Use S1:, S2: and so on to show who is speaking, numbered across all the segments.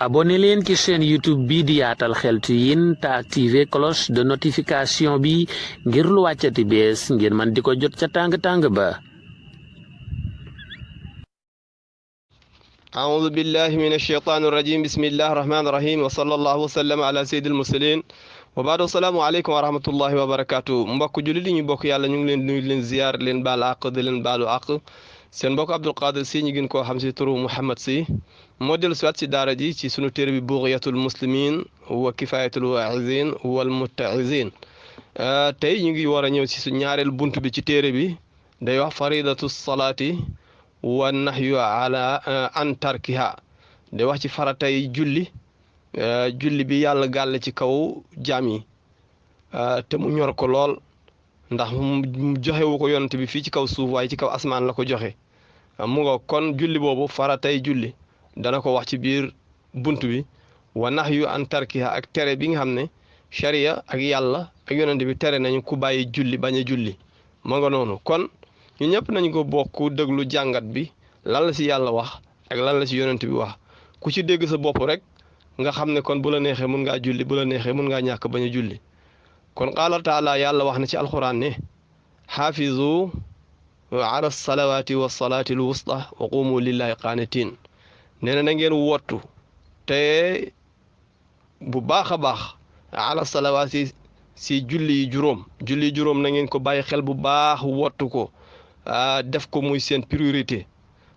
S1: abonné leen ci chaîne YouTube bi di Yaatal Xeltu Yin te activé cloche de notification bi ngir lu wàccati bees ngeen man di ko jot ca tàng-tàng ba.
S2: أعوذ بالله من الشيطان الرجيم بسم الله الرحمن الرحيم وصلى الله وسلم على سيد المرسلين وبعد السلام عليكم ورحمة الله وبركاته mbokk julli li ñu bokk yàlla ñu ngi leen nuyu leen ziyaar leen baal àq di leen baalu àq seen mbokk Abdul Qadir Sy ñu gën koo xam si turu Mouhamed Sy moo dellu siwaat si daara ji ci sunu téere bi Bughyatul Muslimin wa Kifayatul Waa'izin wal Mutta'izin tey ñu ngi war a ñëw si su ñaareel bunt bi ci téere bi day wax faridatu salaati wa nahyu ala an tarkiha day wax ci faratay julli julli bi yàlla gàll ci kaw jaam yi te mu ñor ko lool ndax mu joxewu ko yonent bi fii ci kaw suuf waaye ci kaw asmaan la ko joxe mu nga kon julli boobu faratay julli dana ko wax ci biir bunt bi wa nahyu an tarkiha ak tere bi nga xam ne sharia ak yàlla ak yonent bi tere nañu ku bàyyi julli bañ a julli mu nga noonu kon ñu ñëpp nañu ko bokk déglu jàngat bi lan la si yàlla wax ak lan la si yonent bi wax ku ci dégg sa bopp rek nga xam ne kon bu la neexee mun ngaa julli bu la neexee mun ngaa ñàkk bañ a julli kon qaala taala yàlla wax na ci alquran ne xaafizu ala salawaati wa salaati al wusta wa qumu lillahi qaanitiin nee na ngeen wottu te bu baax a baax ala salawaati si julli juróom na ngeen ko bàyyi xel bu baax wottu ko def ko muy seen priorité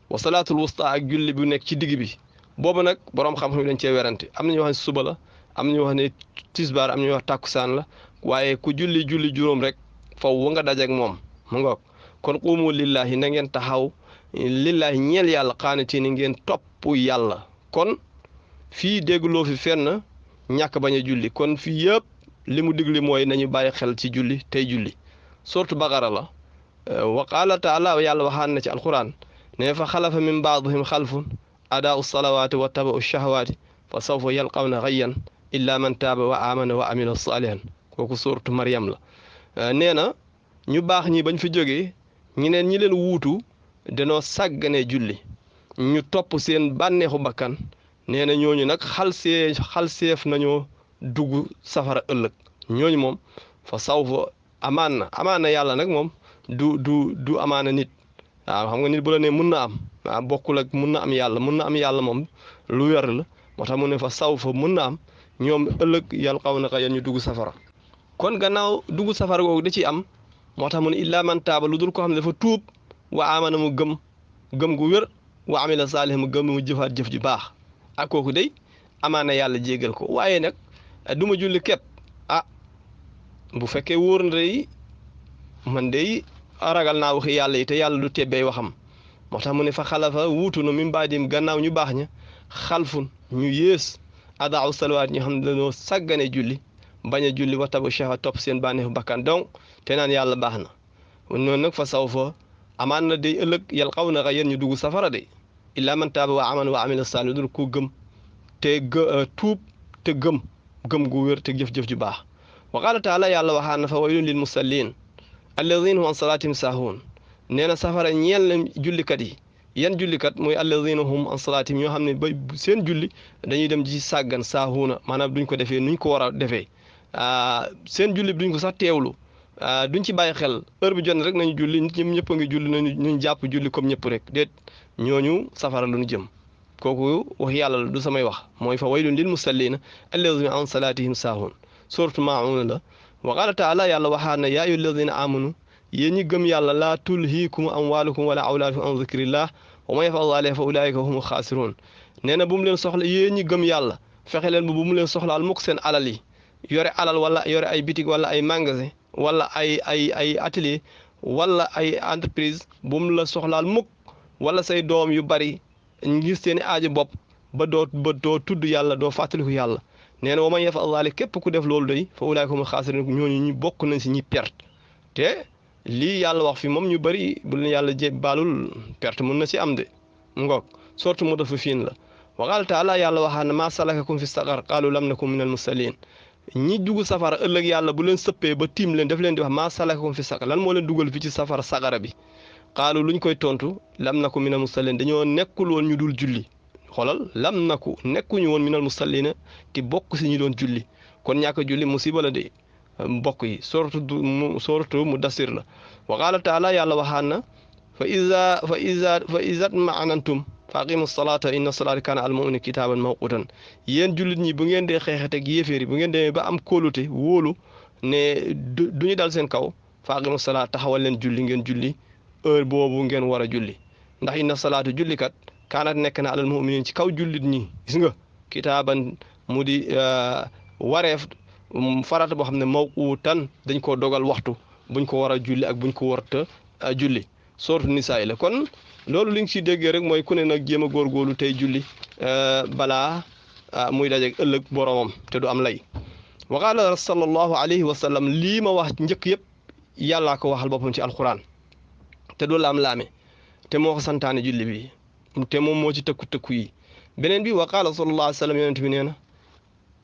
S2: wa salaatul wusta ak julli bu nekk ci digg bi boobu nag boroom xam-xam yi dañ cee werante am na ñu wax ne suba la am na ñu wax ne tisbaar am na ñu wax tàkkusaan la waaye ku julli juróom rek faw nga dajeek moom mu ngoog kon quumu lillahi na ngeen taxaw lillahi ñeel yàlla qaanitiin ni ngeen topp yàlla kon fii dégguloo fi fenn ñàkk bañ a julli kon fii yëpp li mu digli mooy nañu bàyyi xel ci julli tey julli sourate Baqara la wa qaala taala yàlla waxaan na ci alquran ne fa xalafa min baadihim xalfun adaau salawaati wa tabau shahawaati fa sawfa yalqawna gayyan illa man taaba wa amana wa amila salihan kooku sourate Maryam la nee na ñu baax ñi bañ fi jógee ñeneen ñi leen wuutu danoo sàggane julli ñu topp seen bànneexu bakkan nee na ñooñu nag xalseef nañoo dugg safara ëllëg ñooñu moom fa sawfa amaana yàlla nag moom du amaana nit waaw xam nga nit bu la ne mun na am waaw bokkul ak mun na am yàlla moom lu wér la moo tax mu ne fa sawfa mun na am ñoom ëllëg yalqawna gayyan ñu dugg safara kon gannaaw dugg safara googu da ciy am moo tax mu ne illaa man taaba lu dul ko xam ne dafa tuub wa amana mu gëm gu wér wa amila saalih mu gëm mu jëfaat jëf ju baax ak kooku day amaana yàlla jégal ko waaye nag du ma julli képp bu fekkee wóor na day man day ragal naa waxi yàlla yi te yàlla du tebbee waxam moo tax mu ne fa xalafa wuutu na min baadim gannaaw ñu baax ña xalfun ñu yées adaaw salawaat ñu xam ne dañoo sàggane julli bañ a julli wa tabu shahawaat topp seen bànneexu bakkan donc te naan yàlla baax na noonu nag fa saw fa amaan na day ëllëg yalqawna gayyan ñu dugg safara de illaa man taaba wa amana wa amila saalihan dul ku gëm te tuub te gëm gu wér te jëf-jëf ju baax wa qaala taala yàlla waxaan na fa waylun lil musallin alladina hum an salaatihim saahuun nee na safara ñeel na jullikat yi yan jullikat mooy alladina hum an salaatihim ñoo xam ne ba seen julli dañuy dem ci sàggan saahuuna maanaam duñ ko defee nuñ ko war a defee seen julli bi duñ ko sax teewlu duñ ci bàyyi xel heure bi jot rek nañu julli nit ñëpp a ngi julli nañu jàpp julli comme ñëpp rek déet ñooñu safara lu ñu jëm kooku wax yàlla la du samay wax mooy fa waylun lil musallina alladina an salaatihim saahuun sourate Maa'uun la wa qaala taala yàlla waxaat na yaa ayyuha alladina amanu yéen ñi gëm yàlla laa tulhiikum amwaalukum wala awlaadukum an zikrillah wa man yaf'al zaalika fa ulaa'ika humul xaasiruun nee na bu mu leen soxla yéen ñi gëm yàlla fexe leen bu mu leen soxlaal mukk seen alal yi yore alal wala yore ay bitig wala ay magasin wala ay atelier wala ay entreprise bu mu la soxlaal mukk wala say doom yu bari ngir seeni aaji bopp ba doo tudd yàlla doo fàttaliku yàlla nee na wa man yaf'al zaalika képp ku def loolu day fa ulaa'ika humul xaasiruun ñooñu ñu bokk nañ si ñi perte te lii yàlla wax fi moom ñu bari bu leen yàlla baalul perte mun na si am de ngoog sourate Mutaffifin la wa qaala taala yàlla waxaat na maa salakakum fi saqar qaalu lam nakum minal musalliin ñi dugg safara ëllëg yàlla bu leen sëppee ba tiim leen daf leen di wax maa salakakum fi saqar lan moo leen dugal fi ci safara sagara bi qaalu luñ koy tontu lam nakum minal musalliin dañoo nekkul woon ñu dul julli xoolal lam naku nekkuñu woon minal musallina ti bokk si ñu doon julli kon ñàkk julli musiba la de mbokk yi sooratu Mudassir la wa qaala taala yàlla waxaan na fa izat ma'anantum fa aqimu salata inna salata kaana al mu'mini kitaaban mawqutan yéen jullit ñi bu ngeen dee xeexet ak yéeféer yi bu ngeen demee ba am kóolute wóolu ne du ñu dal seen kaw fa aqimu salaata taxawal leen julli ngeen julli heure boobu ngeen war a julli ndax inna salaatu jullikat kaanat nekk na alal mu'minin ci kaw jullit ñi gis nga kitaaban mu di wareef farata boo xam ne mawqutan dañ koo dogal waxtu buñ ko war a julli ak buñ ko warta julli sourate Nisaa la kon loolu li nga si déggee rek mooy ku ne nag jéem a góorgóorlu tey julli balaa muy dajeeg ëllëg boromam te du am lay wa qaala sallallahu alayhi wa sallam lii ma wax njëkk yëpp yàllaa ko waxal boppam ci alquran te du laam-laame te moo ko santaane julli bi te moom moo ci tëkku yi beneen bi wa qaala sallallahu alayhi wa sallam yonent bi nee na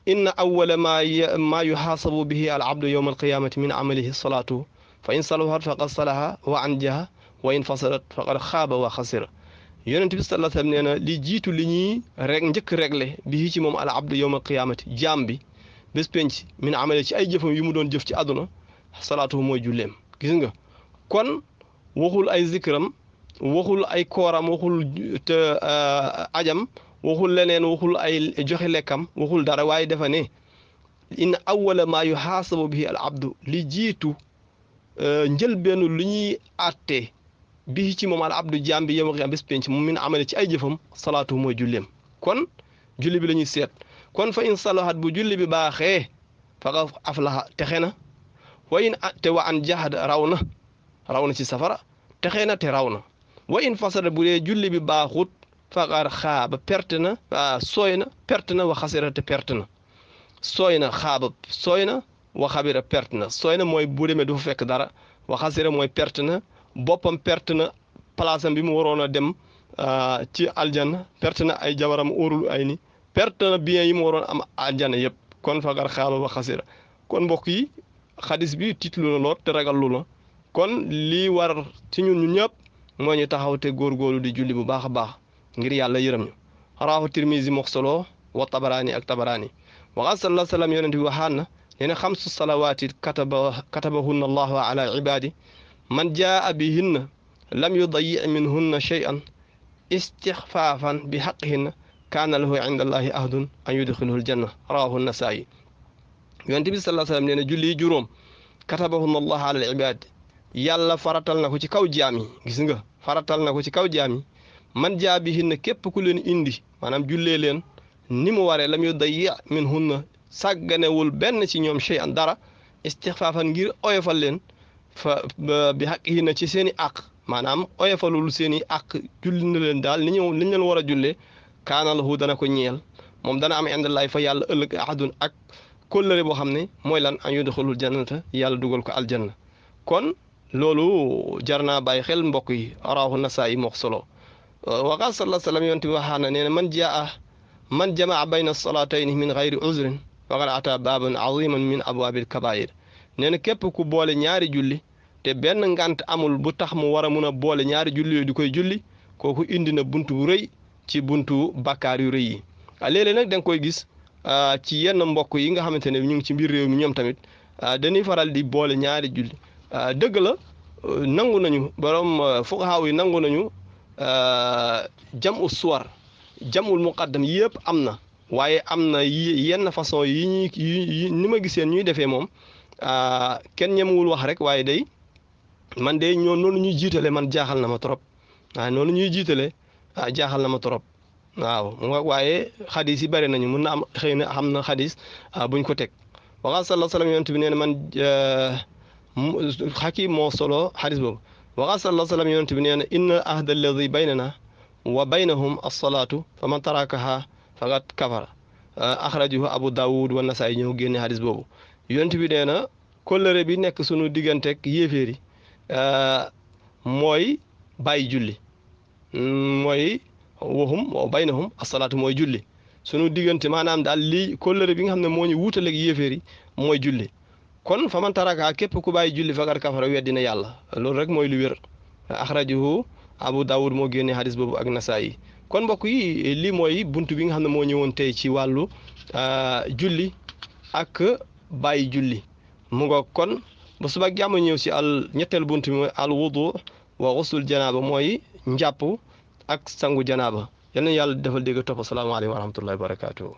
S2: inna awwala maa yuxaasabu bihi al abdu yowma alqiyamati min amalihi salaatu fa in salahat faqad salaha wa anjaha wa in fasadat faqad xaaba wa xasira yonent bi sallallahu alayhi wa sallam nee na li jiitu li ñuy njëkk réglé bii ci moom al abdu yowma alqiyamati jaam bi bés penc min amali ci ay jëfam yu mu doon jëf ci àdduna salaatu mooy julleem gis nga kon waxul ay zikram waxul ay kooram waxul te ajam waxul leneen waxul ay joxe lekkam waxul dara waaye dafa ne inna awwala maa yuxaasabu bihi al abdu li jiitu njëlbeenu lu ñuy àtte bii ci moom al abdu jaam bi yawmal qiyaama bés penc mu min amale ci ay jëfam salaatu mooy julleem kon julli bi la ñuy seet kon fa in salahat bu julli bi baaxee faqad aflaha texe na wa in te wa an jahad raw na ci safara texe na te raw na wa in fasada bu dee julli bi baaxut faqad xaaba perte na sooy na perte na wa xasira te perte na sooy na xaaba sooy na wa xabira perte na sooy na mooy bu demee du fa fekk dara wa xasira mooy perte na boppam perte na place am bi mu waroon a dem ci aljanna perte na ay jabaram óorul ay ni perte na bien yi mu waroon am aljanna yëpp kon faqad xaaba wa xasira kon mbokk yi xadis bi titlu na lool te ragallu la kon lii war ci ñun ñëpp moo ñu taxaw te góorgóorlu di julli bu baax a baax ngir yàlla yërëm ñu rawaahu Tirmizi moo solo wa Tabaraani ak Tabaraani wa sallallahu alayhi wa sallam yonent bi waxaan na nee na xamsu salawaati katabahunna allahu ala ibaadi man jaa bihinna lam yudayi minhunna shay'an istixfaafan bi xaqihinna kaana lahu inda allahi ahdun an yudxiluhu aljanna rawaahu Nasaa'i yonent bi sallallahu alayhi wa sallam nee na julli juróom katabahunna allahu ala ibaadi yàlla faratal na ko ci kaw jaam yi gis nga faratal na ko ci kaw jaam yi man jaa bihinna képp ku leen indi maanaam jullee leen ni mu waree lam yudayi minhunna sàgganewul benn ci ñoom shay'an dara istixfaafan ngir oyofal leen fa bi xaqihinna ci seen i àq maanaam oyofalul seen i àq julli na leen daal li ñu leen war a jullee kaana lahu dana ko ñeel moom dana am indallahi fa yàlla ëllëg ahadun ak kóllëre boo xam ne mooy lan an yudxulul jannata yàlla dugal ko aljanna kon loolu jar naa bàyyi xel mbokk yi rawaahu Nasaa'i moo solo wa qaala sallallahu alayhi wa sallam yonent bi waxaa na nee na man jamaa bayna salatayni min gayri uzrin faqad ata baaban aziman min abwaabil kabair nee na képp ku boole ñaari julli te benn ngant amul bu tax mu war a mun a boole ñaari julli yooyu di koy julli kooku indi na buntu bu rëy ci buntu bakkaar yu rëy yi léeg-léeg nag da nga koy gis ci yenn mbokk yi nga xamante ne ñu ngi ci mbir réew mi ñoom tamit dañuy faral di boole ñaari julli dëgg la nangu nañu borom fuqahaa yi nangu nañu jamu suwar jamul muqaddam yëpp am na waaye am na yenn façon yi ni ma giseen ñuy defee moom kenn ñemewul wax rek waaye day man de noonu ñuy jiitale man jaaxal na ma trop waaye noonu ñuy jiitale jaaxal na ma trop waaw waaye xadis yi bëri nañu mun na am xëy na xam na xadis buñ ko teg waxaa sallallahu alayhi wa sallam yonent bi nee na man xakim moo solo xadis boobu waxaa sallallahu alayhi wa sallam yonent bi nee na inna ahda alladi baynana wa baynahum alsalaatu fa man tarakaha faqad kafara axrajahu Abu Dawud wa Nasaa'i ñëw génne xadis boobu yonent bi nee na kóllëre bi nekk sunu digganteeg yéeféer yi mooy bàyyi julli mooy waxum wa baynahum asalaatu mooy julli sunu diggante maanaam daal lii kóllëre bi nga xam ne moo ñu wuutaleeg yéeféer yi mooy julli kon fa man taraka képp ku bàyyi julli faqad kafara weddina yàlla loolu rek mooy lu wér axrajahu Abu Dawud moo génne hadis boobu ak Nasaa'i kon mbokk yi lii mooy buntu bi nga xam ne moo ñëwoon tey ci wàllu julli ak bàyyi julli mu nga kon ba suba ak jàmm ñëw si ñetteel buntu bi mooy al wudu wa ghusl janaaba mooy njàpp ak sangu janaaba yal na yàlla defal dégg topp asalaamaaleykum wa rahmatullahi wa barakaatuhu